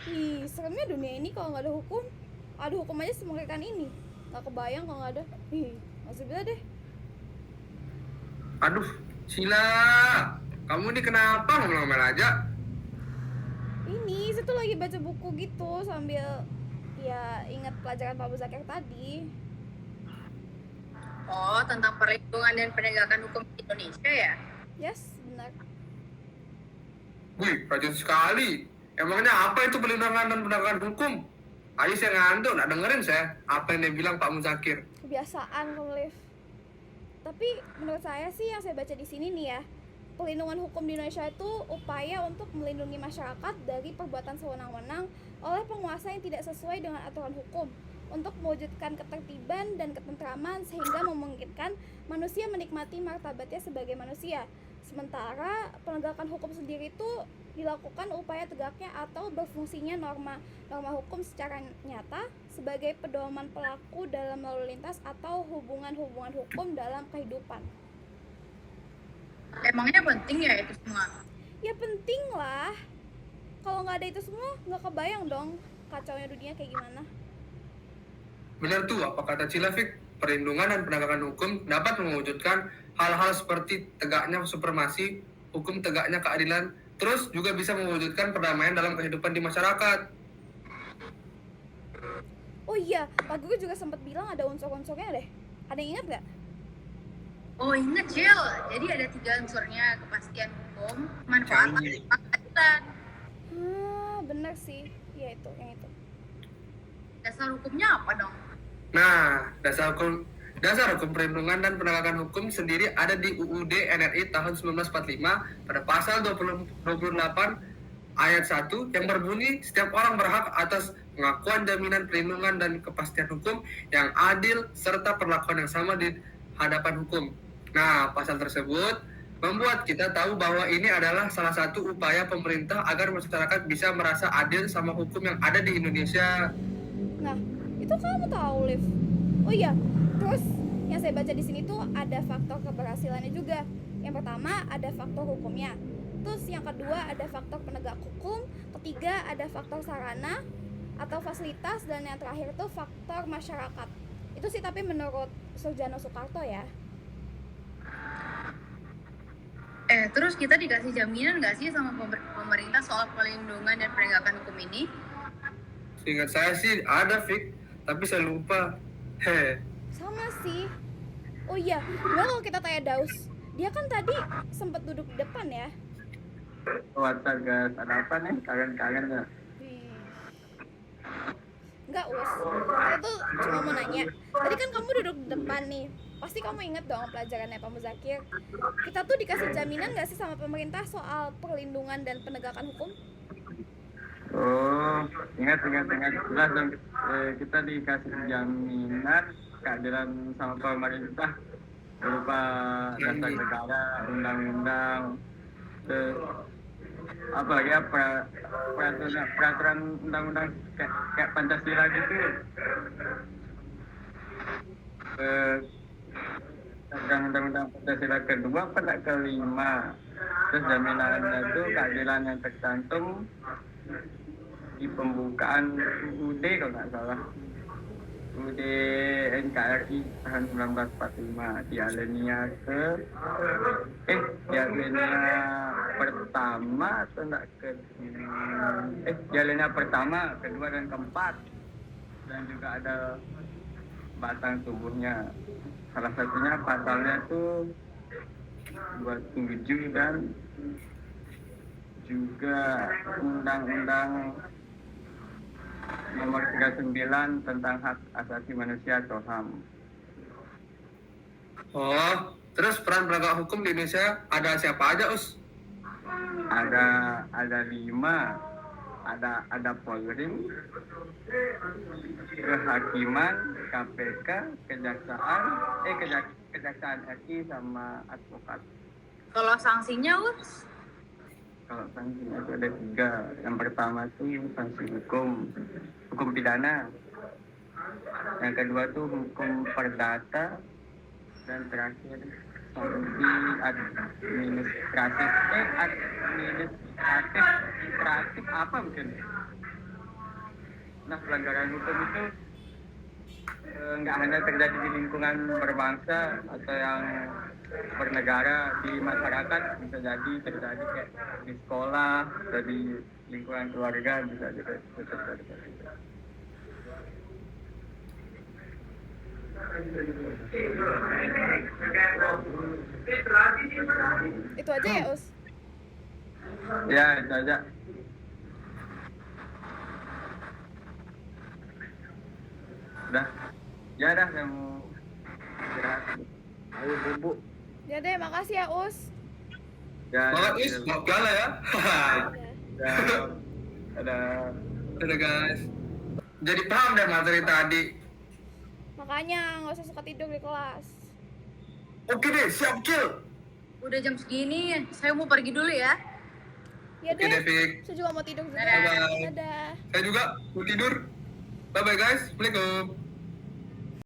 Ih, seremnya dunia ini kalau nggak ada hukum. Ada hukum aja semengerikan ini. Nggak kebayang kalau nggak ada. Ih, masih bisa deh. Aduh, Sila, kamu ini kenapa ngomel-ngomel aja? Ini, saya tuh lagi baca buku gitu sambil ya ingat pelajaran Pak Zakir tadi. Oh, tentang perlindungan dan penegakan hukum di Indonesia ya? Yes, benar. Wih, rajin sekali. Emangnya apa itu perlindungan dan penegakan hukum? Ayo saya ngantuk, nggak dengerin saya apa yang dia bilang Pak Muzakir. Kebiasaan kamu, Liv. Tapi menurut saya sih yang saya baca di sini nih ya, pelindungan hukum di Indonesia itu upaya untuk melindungi masyarakat dari perbuatan sewenang-wenang oleh penguasa yang tidak sesuai dengan aturan hukum untuk mewujudkan ketertiban dan ketentraman sehingga memungkinkan manusia menikmati martabatnya sebagai manusia. Sementara penegakan hukum sendiri itu dilakukan upaya tegaknya atau berfungsinya norma hukum secara nyata sebagai pedoman pelaku dalam lalu lintas atau hubungan-hubungan hukum dalam kehidupan. Emangnya penting ya itu semua? Ya penting lah. Kalau nggak ada itu semua, nggak kebayang dong kacaunya dunia kayak gimana. Benar tuh apa kata Cilafik, perlindungan dan penegakan hukum dapat mewujudkan hal-hal seperti tegaknya supremasi, hukum tegaknya keadilan, terus juga bisa mewujudkan perdamaian dalam kehidupan di masyarakat. Oh iya, Pak Guru juga sempat bilang ada unsur-unsurnya deh. Ada yang ingat nggak? Oh, inget, Cil. Jadi ada 3 unsurnya: kepastian hukum, manfaat, Canggih. dan keadilan. Bener sih. Ya itu, yang itu. Dasar hukumnya apa dong? Nah, dasar hukum perlindungan dan penegakan hukum sendiri ada di UUD NRI tahun 1945 pada pasal 28 ayat 1 yang berbunyi setiap orang berhak atas pengakuan, jaminan, perlindungan, dan kepastian hukum yang adil serta perlakuan yang sama di hadapan hukum. Nah, pasal tersebut membuat kita tahu bahwa ini adalah salah satu upaya pemerintah agar masyarakat bisa merasa adil sama hukum yang ada di Indonesia. Nah, itu kamu tahu, Liv. Oh iya, terus yang saya baca di sini tuh ada faktor keberhasilannya juga. Yang pertama ada faktor hukumnya. Terus yang kedua ada faktor penegak hukum. Ketiga ada faktor sarana atau fasilitas, dan yang terakhir tuh faktor masyarakat. Itu sih tapi menurut Surjano Soekarto ya. Terus kita dikasih jaminan nggak sih sama pemerintah soal perlindungan dan penegakan hukum ini? Seingat saya sih ada, Fik, tapi saya lupa. Sama sih. Oh iya, gimana kalau kita tanya Daus? Dia kan tadi sempat duduk di depan ya. Watar guys, ada apa nih? Kangen-kangen ya? Enggak, Us. Saya tuh cuma mau nanya. Tadi kan kamu duduk di depan nih. Pasti kamu inget dong pelajarannya Pak Muzakir. Kita tuh dikasih jaminan gak sih sama pemerintah soal perlindungan dan penegakan hukum? Oh, ingat. Jelas dong, kita dikasih jaminan keadilan sama pemerintah berupa dasar negara, undang-undang, terus apalagi ya peraturan undang-undang kayak Pancasila gitu. Undang-undang Pancasila kedua pada kelima. Terus jaminannya itu keadilan yang tercantum di pembukaan UUD kalau nggak salah, UUD NKRI tahun 1945 di alinea pertama atau enggak di alinea pertama, kedua, dan keempat, dan juga ada batang tubuhnya. Salah satunya pasalnya tuh 27 dan juga Undang-Undang Nomor 39 tentang Hak Asasi Manusia atau HAM. Oh, terus peran penegak hukum di Indonesia ada siapa aja, Us? Ada 5. Ada Polri, kehakiman, KPK, kejaksaan RI sama advokat. Kalau sanksinya, Us? Kalau sanksinya itu ada 3. Yang pertama itu sanksi hukum pidana. Yang kedua tuh hukum perdata, dan terakhir sanksi administratif apa mungkin? Nah, pelanggaran hukum itu nggak hanya terjadi di lingkungan berbangsa atau yang bernegara, di masyarakat bisa jadi terjadi kayak di sekolah, atau di lingkungan keluarga bisa juga terjadi. Itu aja ya, Us? Ya, itu aja. Udah. Ya dah, yang mau istirahat. Ayo bubuk. Ya deh, makasih ya, Us. Ya, Semangat Is, mau piala ya. Ya. ya. Ada. Udah guys. Jadi paham deh materi tadi. Makanya nggak usah suka tidur di kelas. Oke deh, siap kill. Udah jam segini, saya mau pergi dulu ya. Ya Oke deh, deh, Fik. saya juga mau tidur juga. Dadah. Bye-bye. Dadah. Saya juga mau tidur. Bye bye guys. Assalamualaikum.